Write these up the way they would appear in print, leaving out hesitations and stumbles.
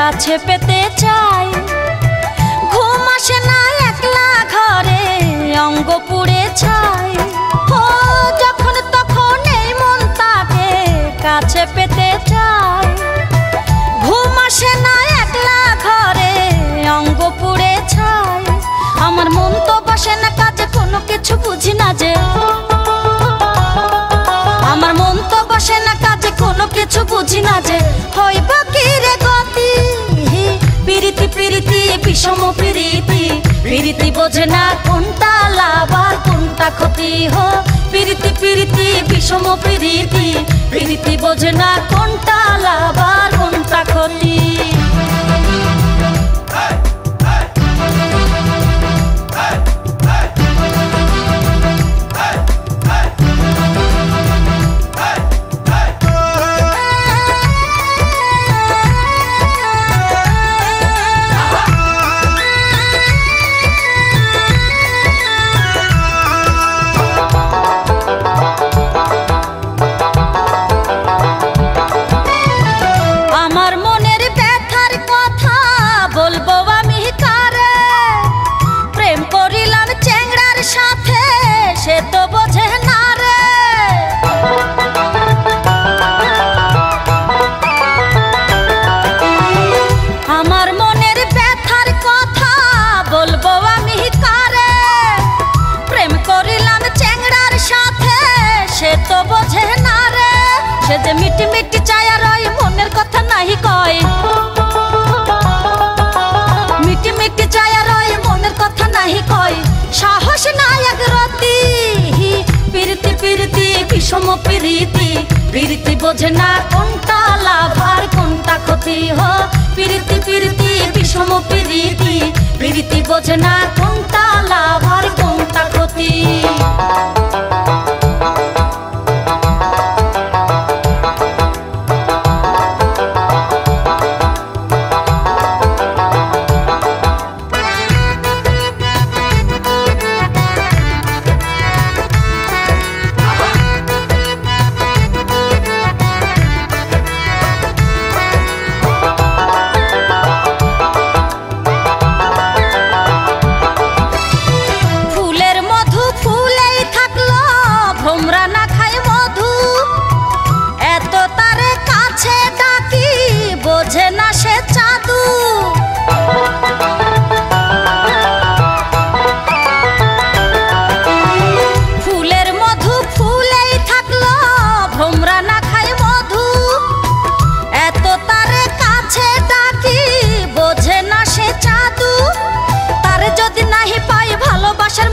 কাছে পেতে চাই। ঘুম আসে না একলা ঘরে, অঙ্গ পুড়ে ছাই। ও যখন তখন এই মন তাকে কাছে পেতে চাই। ঘুম আসে না একলা ঘরে, অঙ্গ পুড়ে ছাই। আমার মন তো বসে না কাজে, কোনো কিছু বুঝি না যে। আমার মন তো বসে না কাজে, কোনো কিছু বুঝি না যে। হইব কি রে গতি, পিরিতি পিরিতি বিষম পিরিতি। পিরিতি বোঝে না কোনটা লাভ আর কোনটা ক্ষতি। হো পিরিতি পিরিতি বিষম পিরিতি। পিরিতি বোঝে না কোনটা লাভ আর কোনটা ক্ষতি। সে যে মিটি মিটি চায়া রয়, মনের কথা নাহি কয়। মিটি মিটি চায়া রয়, মনের কথা নাহি কয়। সাহস নাই এক রতি, পিরিতি পিরিতি বিষম পিরিতি। পিরিতি বোঝে না কোনটা লাভ আর কোনটা ক্ষতি। হো পিরিতি পিরিতি বিষম পিরিতি। পিরিতি বোঝে না কোনটা লাভ আর কোনটা ক্ষতি।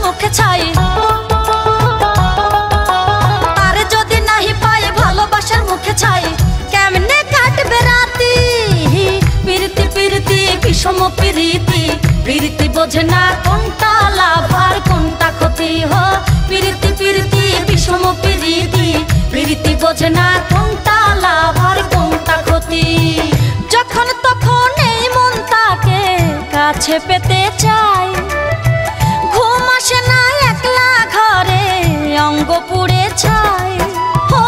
মুখে ছাই তারে যদি নাহি পাই, ভালোবাসার মুখে ছাই। কেমনে কাটবে রাতি, পিরিতি পিরিতি বিষম পিরিতি। পিরিতি বোঝে না কোনটা লাভ আর কোনটা ক্ষতি। হো পিরিতি পিরিতি বিষম পিরিতি। পিরিতি বোঝে না কোনটা লাভ আর কোনটা ক্ষতি। যখন তখন এই মন তাকে কাছে পেতে চাই। ঘুম আসে না একলা ঘরে, অঙ্গ পুড়ে ছাই। ও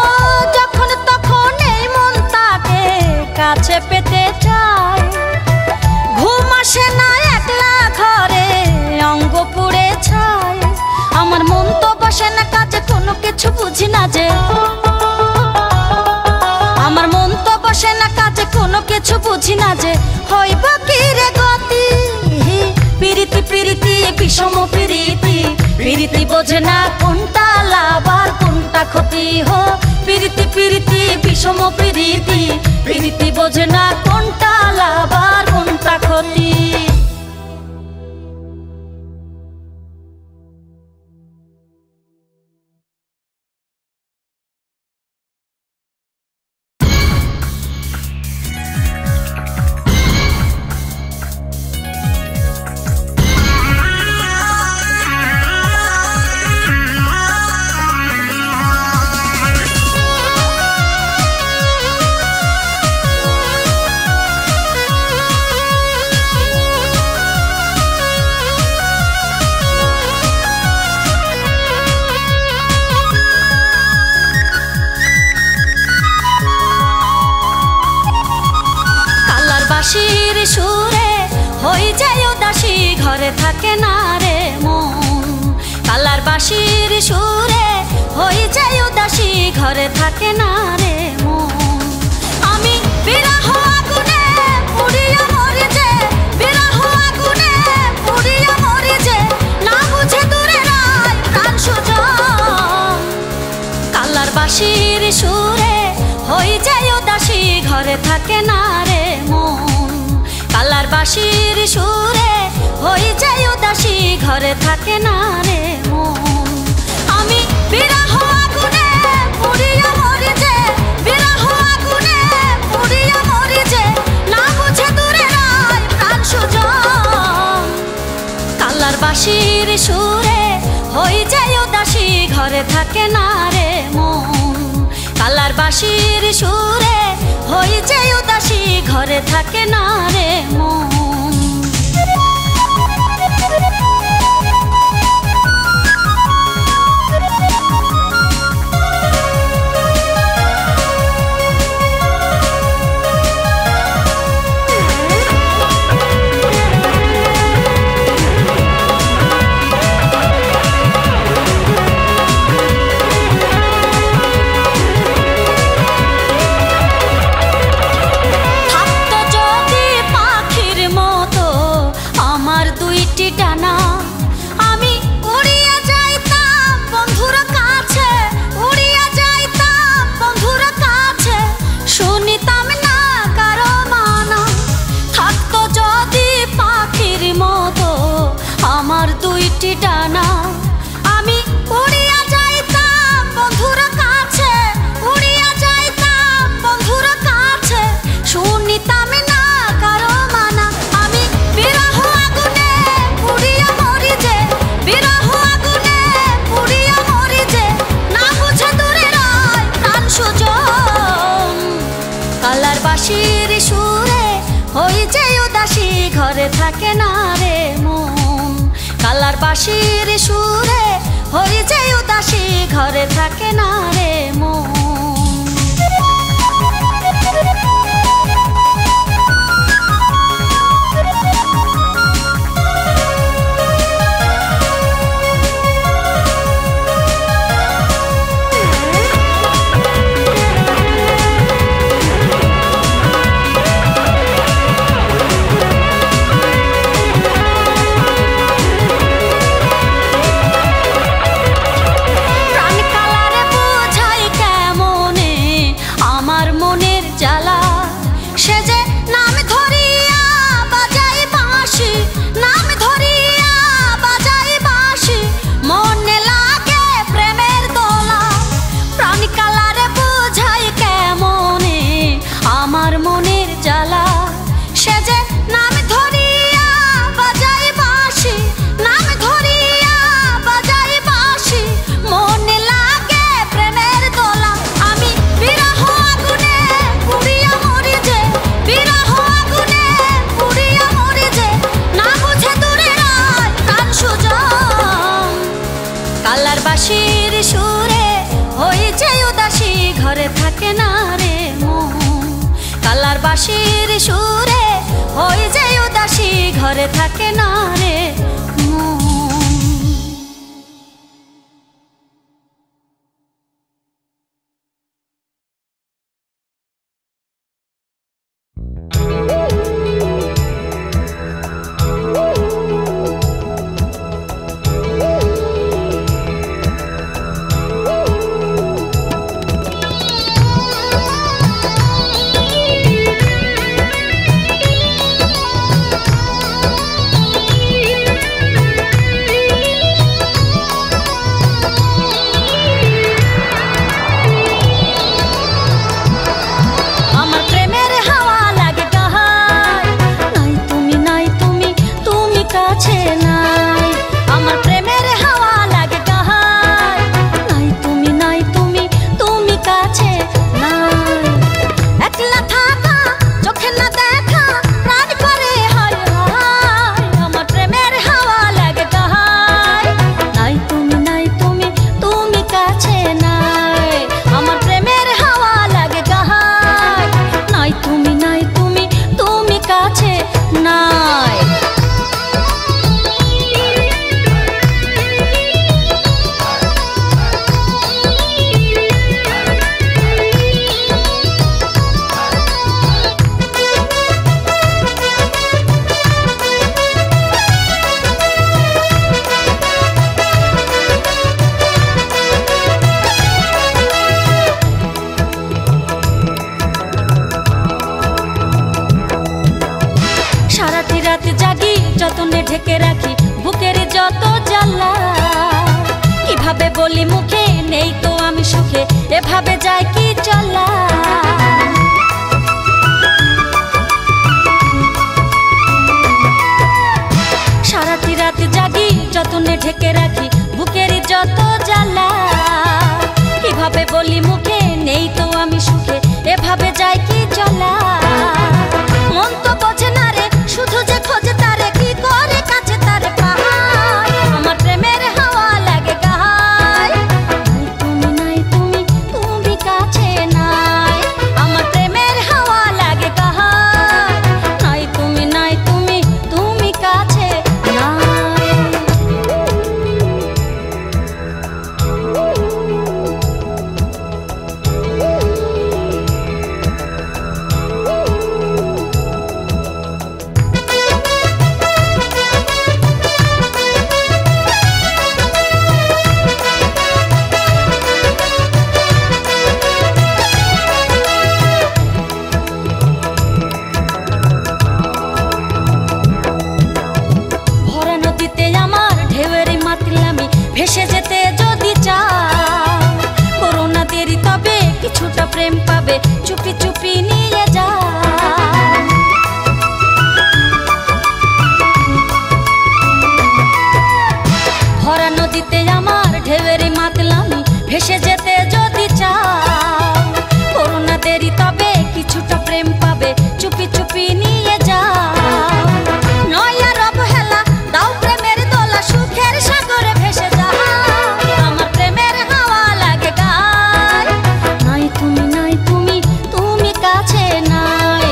যখন তখন এই মন তাকে কাছে পেতে চাই। ঘুম আসে না একলা ঘরে, অঙ্গ পুড়ে ছাই। আমার মন তো বসে না কাজে, কোনো কিছু বুঝি না যে। আমার মন তো বসে না কাজে, কোনো কিছু বুঝি না যে। হইব কি রে গতি, পিরিতি পিরিতি বিষম পিরিতি। পিরিতি বোঝে না কোনটা লাভ আর কোনটা ক্ষতি। হো পিরিতি পিরিতি বিষম পিরিতি। পিরিতি বোঝে না কোনটা লাভ আর কোনটা ক্ষতি। সুরে হই যায় উদাসী ঘরে থাকে না রে মন কালার বাঁশির সুরে হই যায় উদাসী ঘরে থাকে না রে মন আমি বিরহ আগুনে পুড়িয়া মরি যে বিরহ আগুনে পুড়িয়া মরি যে না বুঝে দূরে রায় প্রাণ সুজন কালার বাঁশির সুরে হই যায় উদাসী ঘরে থাকে না রে মন কালার বাঁশির সুরে হই যায় উদাসী ঘরে থাকে না রে মন আমি বিরহ আগুনে পুড়িয়া মরি যে বিরহ আগুনে পুড়িয়া মরি যে না বুঝে দূরে রায় প্রাণ সুজন কালার বাঁশির সুরে হই যায় উদাসী ঘরে থাকে না রে মন কালার বাঁশির সুরে হই যায় উদাসী ঘরে থাকে না রে মন ডানা আমি উড়িয়া যাইতাম বন্ধুর কাছে উড়িয়া যাইতাম বন্ধুর কাছে শুনিতাম না কারো মানা আমি বিরহ আগুনে পুড়িয়া মরি যে বিরহ আগুনে পুড়িয়া মরি যে না বুঝে দূরে রায় প্রাণ সুজন কালার বাঁশির সুরে হই যায় উদাসী ঘরে থাকে না রে মন কালার বাঁশির সুরে হই যায় উদাসী ঘরে থাকে না রে মন কালার বাঁশির সুরে হই যায় উদাসী ঘরে থাকে না রে মন কালার বাঁশির সুরে হই যায় উদাসী ঘরে থাকে না রে যতনে ঢেকে রাখি বুকের যত জ্বালা। কিভাবে বলি মুখে নেই তো আমি সুখে, এভাবে যায় কি চলা। সারাটি রাত জাগি যতনে ঢেকে রাখি বুকের যত জ্বালা। কিভাবে বলি মুখে নেই তো আমি সুখে, এভাবে যায় কি চলা। মন তো বোঝে না রে, শুধু যে খোঁজে তারে, কি করে কাছে তারে পায়। আমার প্রেমের হাওয়া লাগে গায়, তুমি নাই তুমি, তুমি কাছে নাই। আমার প্রেমের হাওয়া লাগে গায়, নাই তুমি নাই তুমি, তুমি কাছে নাই। ভেসে যেতে যদি চাও করোনা দেরি, তবে কিছুটা প্রেম পাবে, চুপি চুপি নিয়ে যাও। ভরা নদীতে আমার ঢেউয়েরই মাতলামি, ভেসে যেতে যদি চাও করোনা দেরি, তবে কিছুটা প্রেম পাবে, চুপি চুপি নিয়ে যাও। নয় আর অবহেলা, দাও প্রেমের দোলা, সুখের সাগরে ভেসে যাও। আমার প্রেমের হাওয়া লাগে গায়, নাই তুমি নাই তুমি, তুমি কাছে নাই।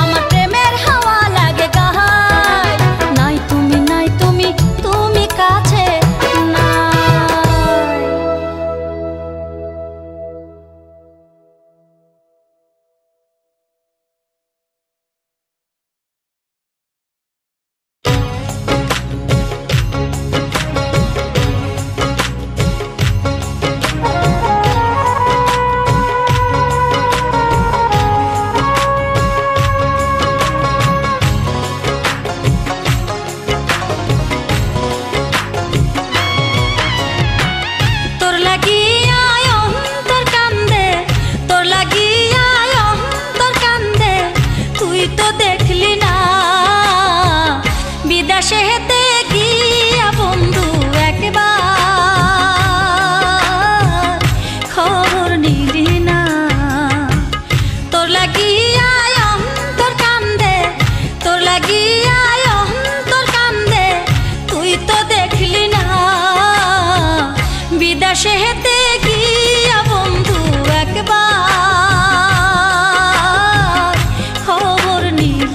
আমার প্রেমের হাওয়া লাগে গায়, নাই তুমি নাই তুমি, তুমি কাছে নাই। তোর লাগিয়া অন্তর কান্দে, তোর লাগিয়া অন্তর কান্দে, তুই তো দেখলি না বিদেশে হেতে গিয়া বন্ধু একবার খবর নিলি না। তোর লাগিয়া অন্তর কান্দে, তোর লাগিয়া অন্তর কান্দে, তুই তো দেখলি না বিদেশে হেতে গিয়া বন্ধু একবার খবর নিলি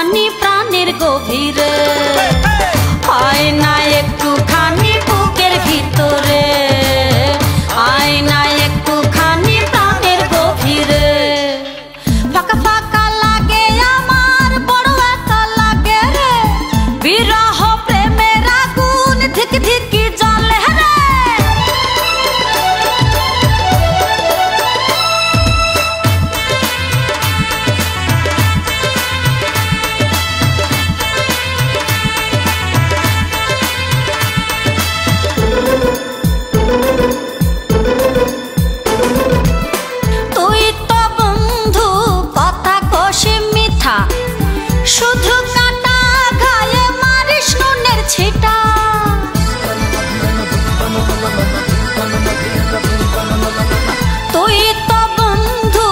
খানি প্রাণের গভীরে, হয় না একটু খানি বুকের ভিতরে, হয় না একটু খানি প্রাণের গভীরে। ফাঁকা ফাঁকা লাগে আমার, বড় একা লাগে রে, বিরহ প্রেমের আগুন ধিক ধিকি জ্বলে রে। তুই তো বন্ধু কথা কষি মিঠা, শুধু কাটা গায়ে মারিস নুনের ছিটা। তুই তো বন্ধু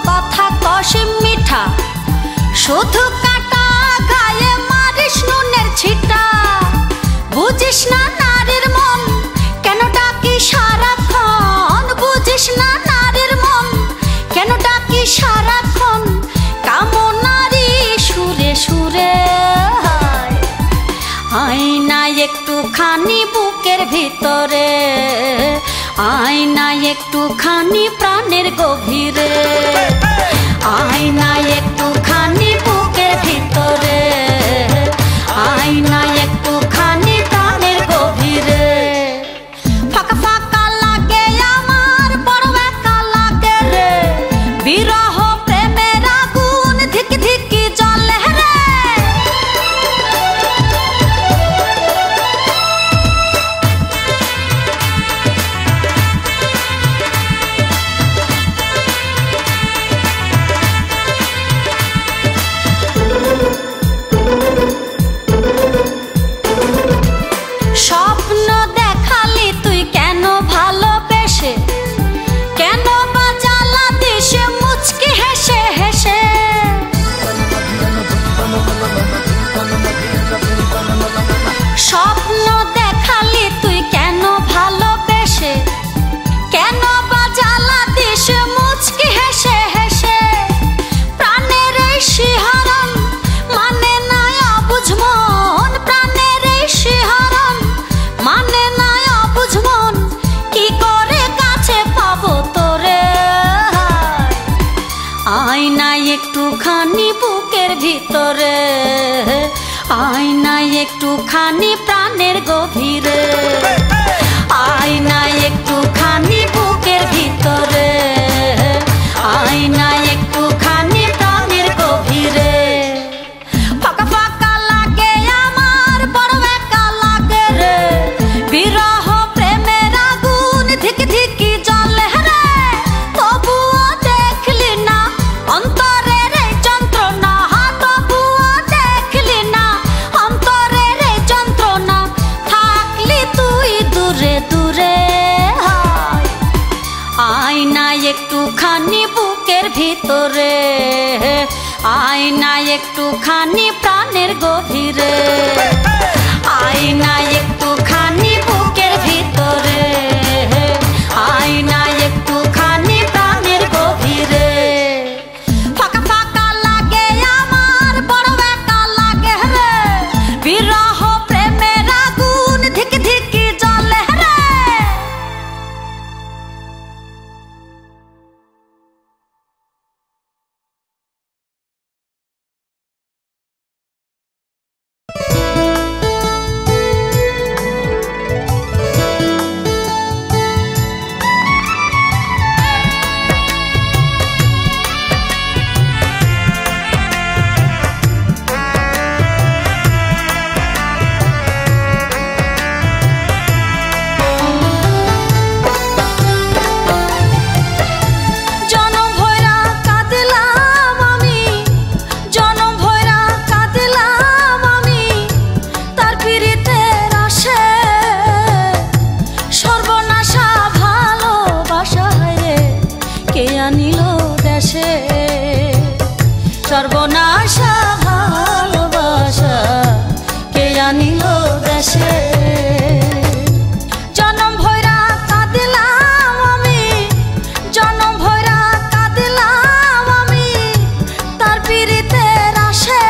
কথা কষি মিঠা, শুধু কাটা গায়ে মারিস নুনের ছিটা। বুঝিস না নারীর মন কেন ডাকি সারাক্ষণ, বুঝিস না নারীর মন কেন ডাকি সারাক্ষণ, কামনারি সুরে সুরে। আয়না একটু খানি বুকের ভিতরে, আয়না একটু খানি প্রাণের গভীরে, আয়না একটু খানি বুকের ভিতরে, আয়না একটু খানি প্রাণের গভীরে। ফাঁকা ফাঁকা লাগে আমার, বড় একা লাগে রে, বিরহ প্রেমের আগুন ধিক ধিকি জ্বলে রে। স্বপ্ন দেখালি তুই কেন ভালোবেসে, কেন বা জ্বালা দিশে মুচকি হেসে হেসে। স্বপ্ন দেখালি তুই কেন ভালোবেসে, কেন বা জ্বালা দিশে মুচকি হেসে হেসে। প্রাণের এই শিহরণ মানে না অবুঝ মন, প্রাণের এই শিহরণ মানে না অবুঝ মন, কি করে কাছে পাবো তোরে। আয়না একটুখানি বুকের ভিতরে, আয়না একটুখানি প্রাণের গভীরে, আয়না একটুখানি বুকের ভিতরে, আয়না একটুখানি প্রাণের গভীরে। ফাঁকা ফাঁকা লাগে আমার, বড় একা লাগে রে, বিরহ প্রেমের আগুন ধিক ধিকি জ্বলে রে। তবুও দেখলি না অন্তরের এই যন্ত্রণা, তবুও দেখলি না অন্তরের এই যন্ত্রণা, থাকলি তুই দূরে দূরে। আয়না একটুখানি বুকের ভিতরে, আয়না একটুখানি প্রাণের গভীরে, আয়না একটুখানি বুকের ভিতরে, আয়না একটুখানি প্রাণের গভীরে। ফাঁকা ফাঁকা লাগে আমার, বড় একা লাগে রে, বিরহ প্রেমের আগুন ধিক ধিকি জ্বলে রে। সর্বনাশা ভালোবাসা কে আনিল দেশে। জনম ভৈরা কাঁদিলাম আমি, জনম ভৈরা কাঁদিলাম আমি, তার পীড়িতের আসে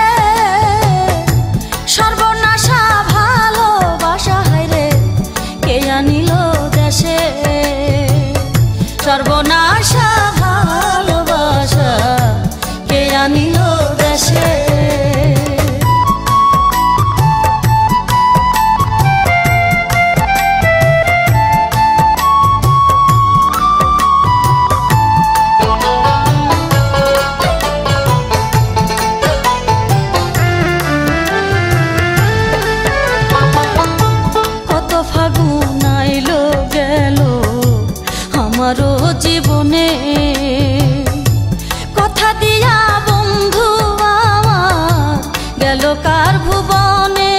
ভুবনে,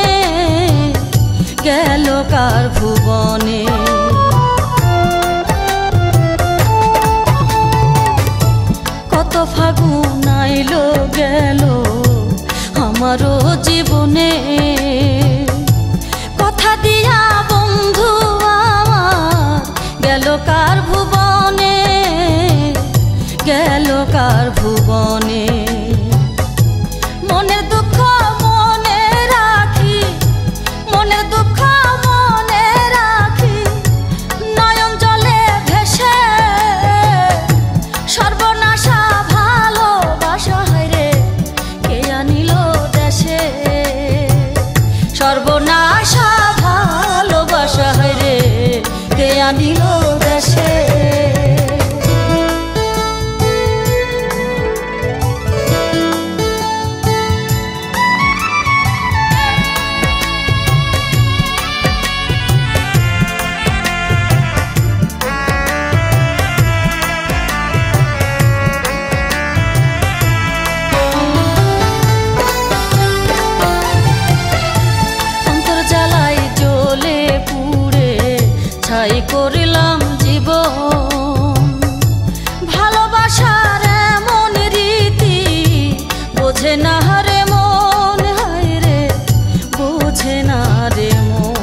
গেল কার ভুবনে। কত ফাগুন আইলো গেল আমারও জীবনে, কথা দিয়া বন্ধু আমার গেল কার ভুবনে, গেল কার ভুবনে। মনের দুঃখ মনে রাখি, মনের দুঃখ মনে রাখি, নয়ন জলে ভেসে সর্বনাশা ভালোবাসা হায়রে কে আনিল দেশে, সর্বনাশা ভালোবাসা হায়রে কে আনিল দেশে। ছাই করলাম জীবন, ভালোবাসার এমন রীতি বোঝে না রে মন, হায় রে বোঝে না রে মন।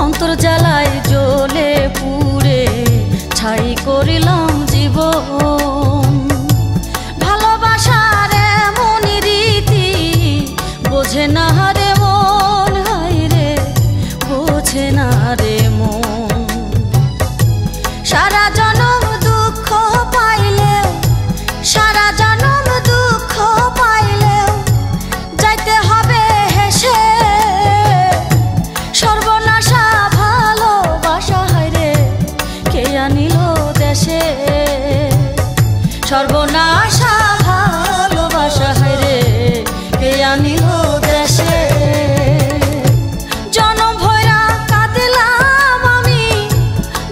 অন্তর জ্বালায় জ্বলে পুড়ে ছাই করলাম জীবন, ভালোবাসার এমন রীতি বোঝে না রে মন, হায় রে বোঝে না রে মন। সারা জনম দুঃখ পাইলেও, সারা জনম দুঃখ পাইলেও যাইতে হবে হেসে, সর্বনাশা ভালোবাসা হায় রে কে আনিল দেশে, সর্বনাশা ভালোবাসা হায় রে কে আনিল দেশে। জনম ভৈরা কাঁদলাম আমি,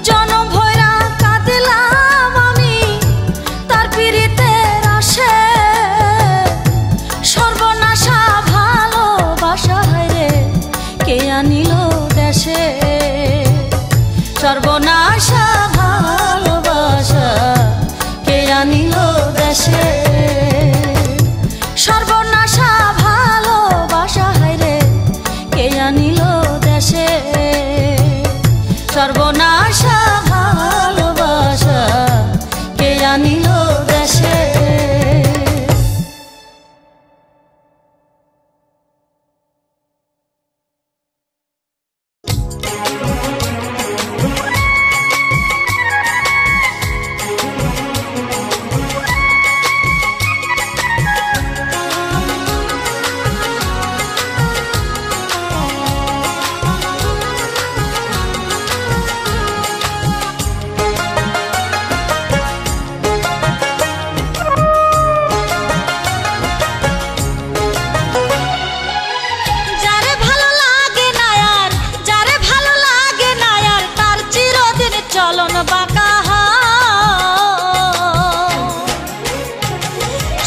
জনম ভৈরা কাঁদলাম আমি, তার পীড়িতের আসে, সর্বনাশা ভালোবাসা হায় রে কে আনিল দেশে, সর্বনাশা ভালোবাসা কে আনিল দেশে, সর্বনাশা ভালোবাসা হায় রে কে আনিল দেশে, সর্বনাশা ভালোবাসা কে আনিল দেশে।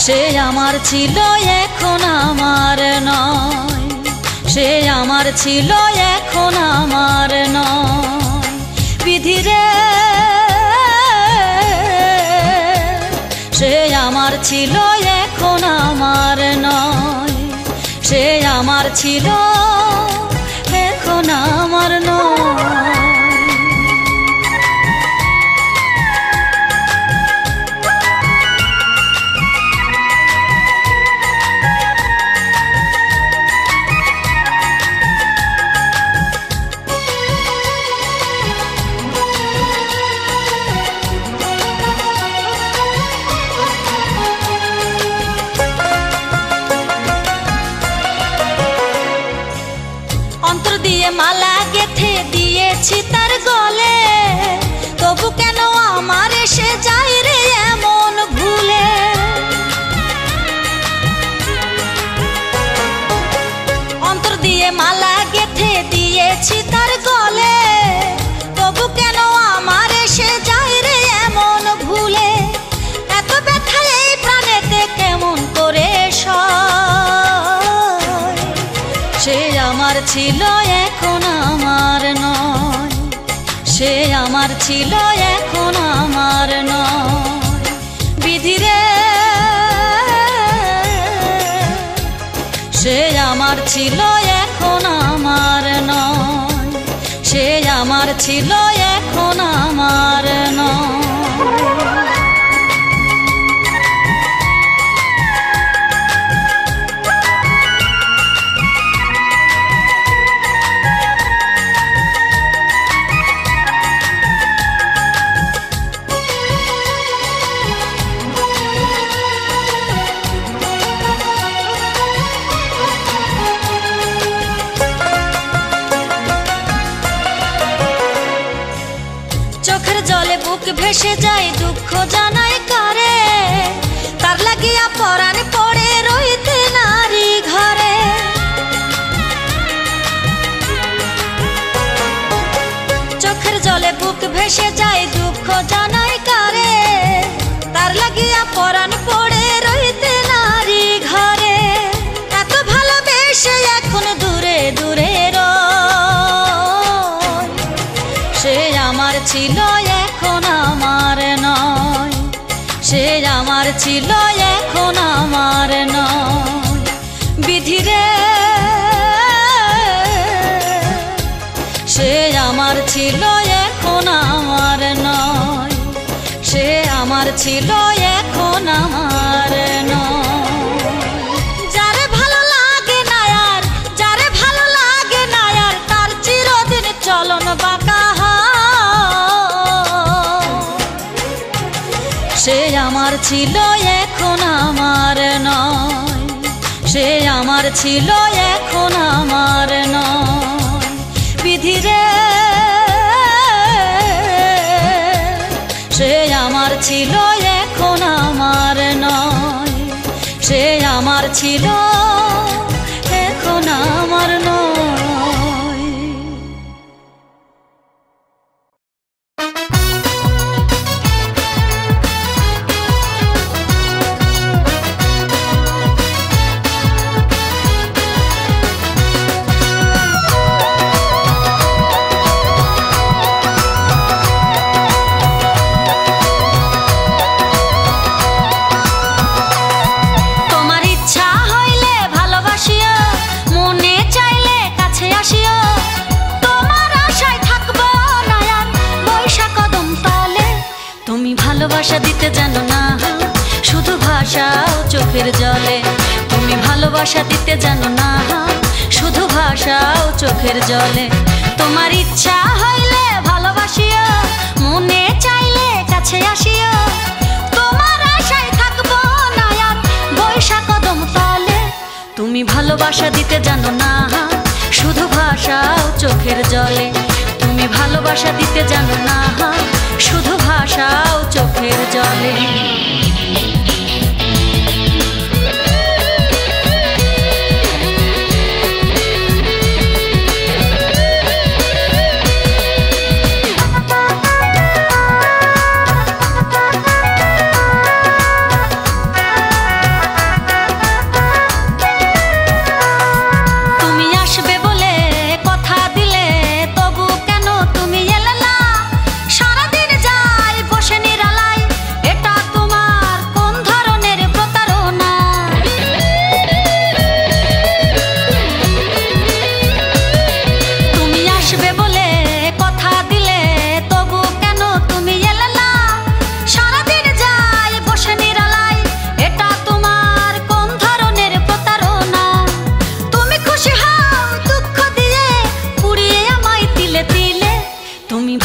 সে আমার ছিল এখন আমার নয়, সে আমার ছিল এখন আমার নয়, বিধি রে সে আমার ছিল এখন আমার নয়, সে আমার ছিল এখন আমার নয়। মালা গেথে দিয়েছি তার গলে, তবু কেন আমার এসে যায় রে এমন ভুলে। অন্তর দিয়ে মালা গেথে দিয়েছি তার গলে, তবু কেন আমার এসে যায় রে এমন ভুলে। এত ব্যথা এই ছিল এখন আমার নয়, সে আমার ছিল এখন আমার নয়। বিধিরে সে আমার ছিল এখন আমার নয়, সে আমার ছিল এখন আমার নয়। বুক ভেসে যায় দুঃখ জানাই কারে, তার লাগিয়া পরাণ পড়ে রইতে নারী ঘরে। চোখের জলে বুক ভেসে যায় দুঃখ জানাই কারে, তার লাগিয়া পরাণ পড়ে রইতে নারী ঘরে। এত ভালোবেসে এখন দূরে দূরে রয়, সে আমার ছিল এখন আমার নয়, সে আমার ছিল এখন আমার নয়। বিধিরে সে আমার ছিল এখন আমার নয়, সে আমার ছিল এখন আমার নয়। যারে ভালো লাগে না আর, যারে ভালো লাগে না আর, তার চিরদিন চলন বাঁকা। সে আমার ছিল এখন আমার নয়, সে আমার ছিল এখন আমার নয়। বিধিরে সে আমার ছিল এখন আমার নয়, সে আমার ছিল এখন আমার নয়। ভালোবাসা দিতে জানো না শুধু ভাষাও চোখের জলে, তুমি ভালোবাসা দিতে জানো না শুধু ভাষাও চোখের জলে। তোমার ইচ্ছা হইলে ভালোবাসিও, মনে চাইলে কাছে আসিও, তোমার আশায় থাকবো না আর বৈশা কদম তলে। তুমি ভালোবাসা দিতে জানো না শুধু ভাষাও চোখের জলে, তুমি ভালোবাসা দিতে জানো না শুধু ভাষাও চোখের জলে।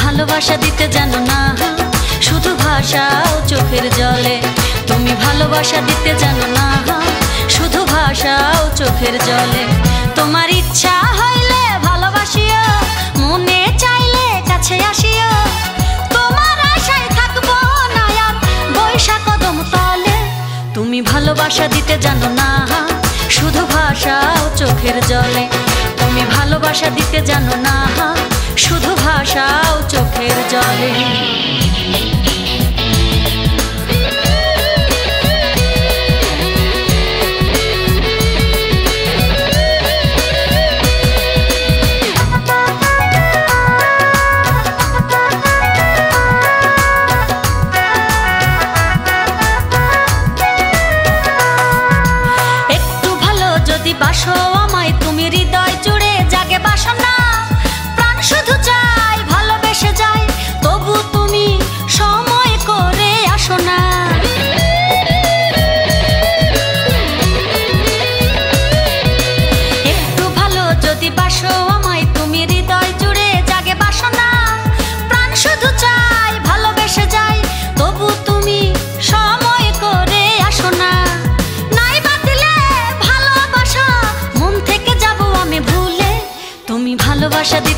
ভালোবাসা দিতে জানো না শুধু ভাষাও চোখের জলে, তুমি ভালোবাসা দিতে জানো না শুধু ভাষাও চোখের জলে। তোমার ইচ্ছা হইলে ভালোবাসিও, মনে চাইলে কাছে আসিও, তোমার আশায় থাকবো না আর বৈশা কদম তলে। তুমি ভালোবাসা দিতে জানো না শুধু ভাষাও চোখের জলে, তুমি ভালোবাসা দিতে জানো না শুধু ভাষাও চোখের জলে।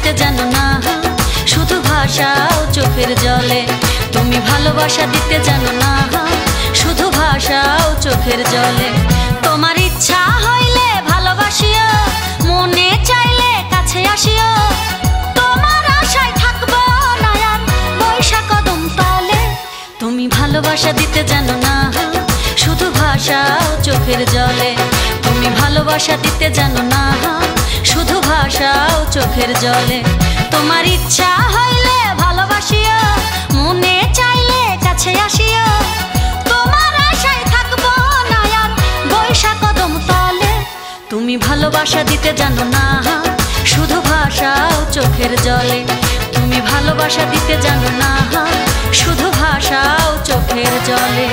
দিতে জানো না, শুধু ভাষাও চোখের জলে। তুমি ভালোবাসা দিতে জানো না, শুধু ভাষাও চোখের জলে। তোমার ইচ্ছা হইলে ভালোবাসিও, মনে চাইলে কাছে আসিও। তোমার আশায় থাকবো না আর বৈশা কদম তলে। তুমি ভালোবাসা দিতে জানো না, শুধু ভাষাও চোখের জলে। তুমি ভালোবাসা দিতে জানো না, শুধু ভাষাও চোখের জলে। তোমার ইচ্ছা হইলে ভালোবাসিও, মনে চাইলে কাছে আসিও। তোমার আশায় থাকবো না আর বৈশা কদম তলে। তুমি ভালোবাসা দিতে জানো না, শুধু ভাষাও চোখের জলে। তুমি ভালোবাসা দিতে জানো না, শুধু ভাষাও চোখের জলে।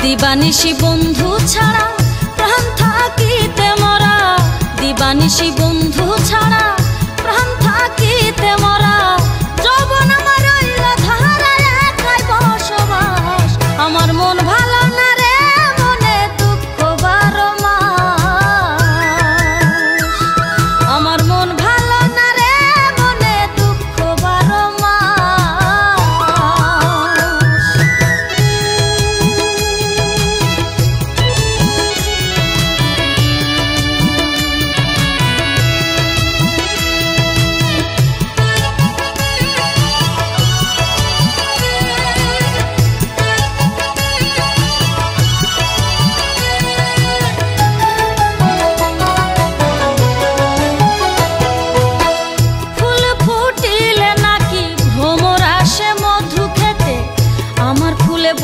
দিবানিশি বন্ধু ছাড়া প্রাণ থাকিতে মরা, দিবানিশি বন্ধু ছাড়া প্রাণ থাকিতে মরা। যৌবন আমার রইল ধারায় একাই বসবাস। আমার মন ভালো না রে, মনে দুঃখ বারো মাস। আমার মন ভালো না রে, মনে দুঃখ বারো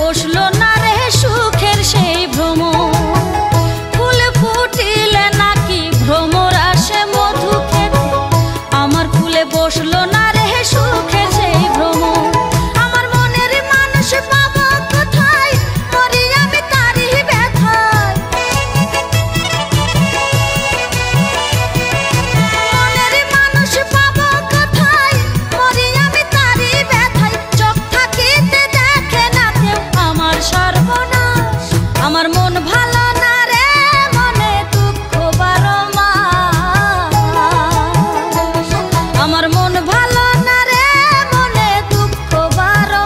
বসলো না রে সুখের সেই ভ্রম। ফুল ফুটিলে নাকি ভ্রমর আসে মধু খেতে, আমার ফুলে বসলো না রে সুখের সেই ভ্রম। আমার মনের মানুষ পাবো কোথায়, মরি আমি তারই ব্যথায়। মনের মানুষ পাবো কোথায়, মরি আমি তারই ব্যথায়। চোখ থাকিতে দেখে না আমার সর্বনাশ। আমার মন ভালো না রে, মনে দুঃখ বারো মাস। আমার মন ভালো না রে, মনে দুঃখ বারো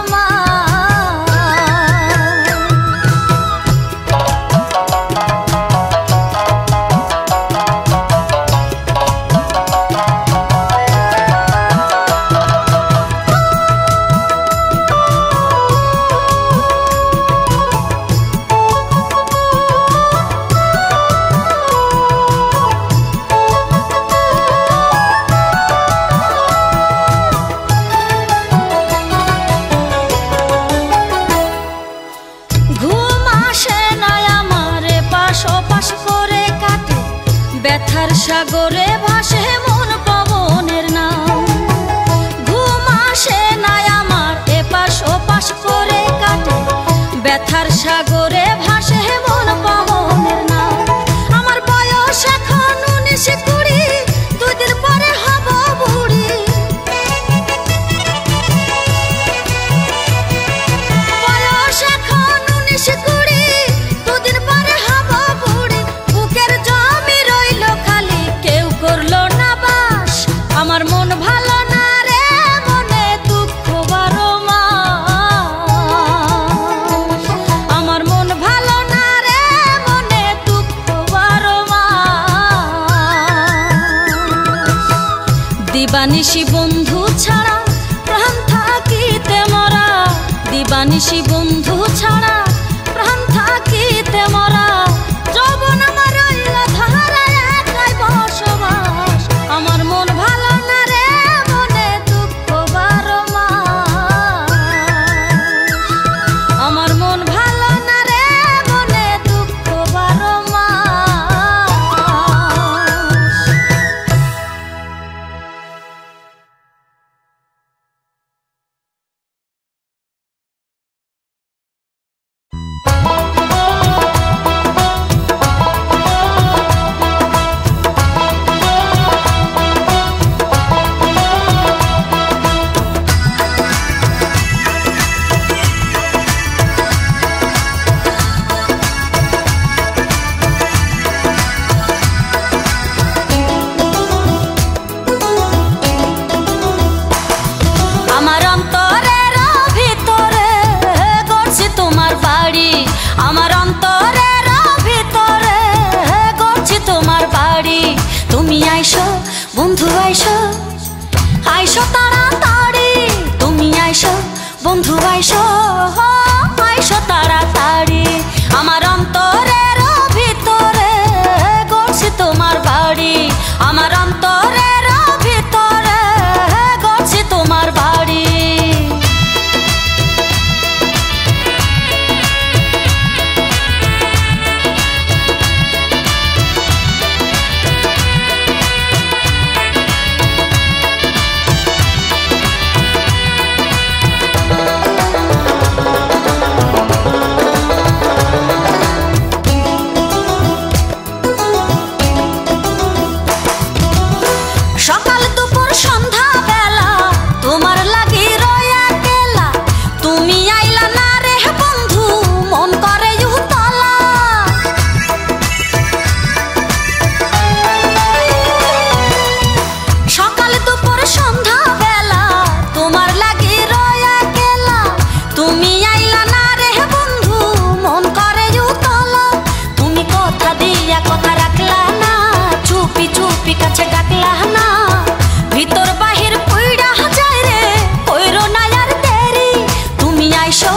ব্যথার সাগরে ভাসে মন পবনের নাম। ঘুম আসে না আমার, এপাশ ওপাশ করে কাটে। ব্যথার সাগরে ভাসে মন পবনের নাম। আমার বয়স এখন 19-20, দুদিন পরে হব বুড়ি। বয়স এখন 19-20, দুদিন পরে হব বুড়ি। বুকের জমি রইল খালি, কেউ করলো না বাস। আমার মন ভালো না রে, মনে দুঃখ বারো মাস। আমার মন ভালো না রে, মনে দুঃখ বারো মাস। দিবানিশি বন্ধু ছাড়া প্রাণ থাকিতে মরা, দিবানিশি বন্ধু ছাড়া প্রাণ থাকিতে মরা। বন্ধু আইসো আইসো তাড়াতাড়ি তুমি আইসো বন্ধু আইসো আইসো তাড়াতাড়ি আমার অন্তরের ভিতরে গড়ছি তোমার বাড়ি আমার অন্তরের ভিতরে গড়ছি তোমার বাড়ি সকাল দুপুর সন্ধ্যা বেলা তোমার লাগি রয়া গেলা তুমি আইলা না রে বন্ধু মন করে উতলা সকাল দুপুর সন্ধ্যা বেলা তোমার লাগি রয়া গেলা তুমি আইলা না রে বন্ধু মন করে উতলা তুমি কথা দিয়া কথা রাখলা না চুপি চুপি কাছে ডাকলা না ভিতর বাহির পইড়া যায় রে কইরো না আর দেরি তুমি আইসো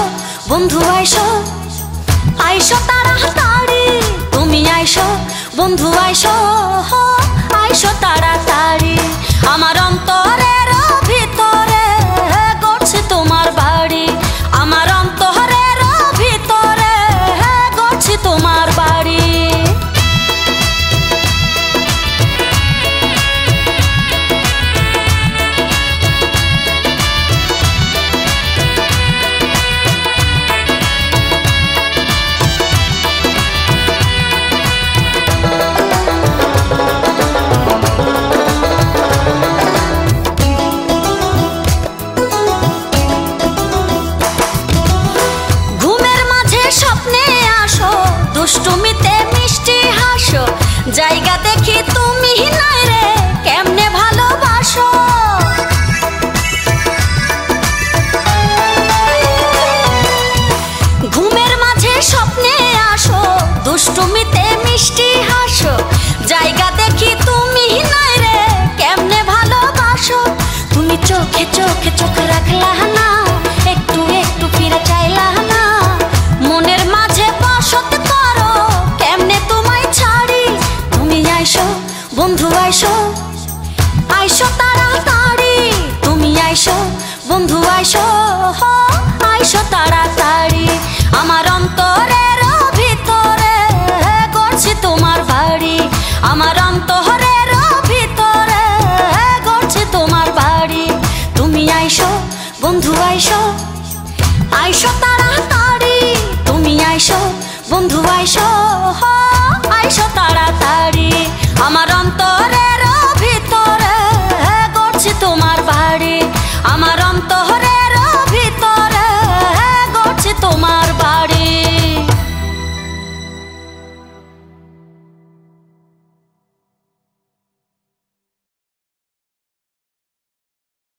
বন্ধু আইসো আইসো তাড়াতাড়ি তুমি আইসো বন্ধু আইসো আইসো তাড়াতাড়ি আমার অন্তরের ভিতরে গড়ছে তোমার বাড়ি আমার অন্তরের ভিতরে গড়ছে তোমার বাড়ি দুষ্টুমিতে মিষ্টি হাসো জায়গা দেখি তুমি নাই রে কেমনে ভালোবাসো ঘুমের মাঝে স্বপ্নে আসো দুষ্টুমিতে মিষ্টি হাসো জায়গা দেখি তুমি নাই রে কেমনে ভালোবাসো তুমি চোখে চোখে চোখ রাখলা না একটু একটু ফিরে চাইলা না মনের মাঝে বসত করো কেমনে তোমায় ছাড়ি তুমি আইসো বন্ধু আইসো আইসো তাড়াতাড়ি তুমি আইসো বন্ধু আইসো আইসো তাড়াতাড়ি আমার অন্তরের ভিতরে গড়ছি তোমার বাড়ি আমার অন্তরের ভিতরে গড়ছি তোমার বাড়ি তুমি আইসো বন্ধু আইসো আইসো তাড়াতাড়ি তুমি আইসো বন্ধু আইসো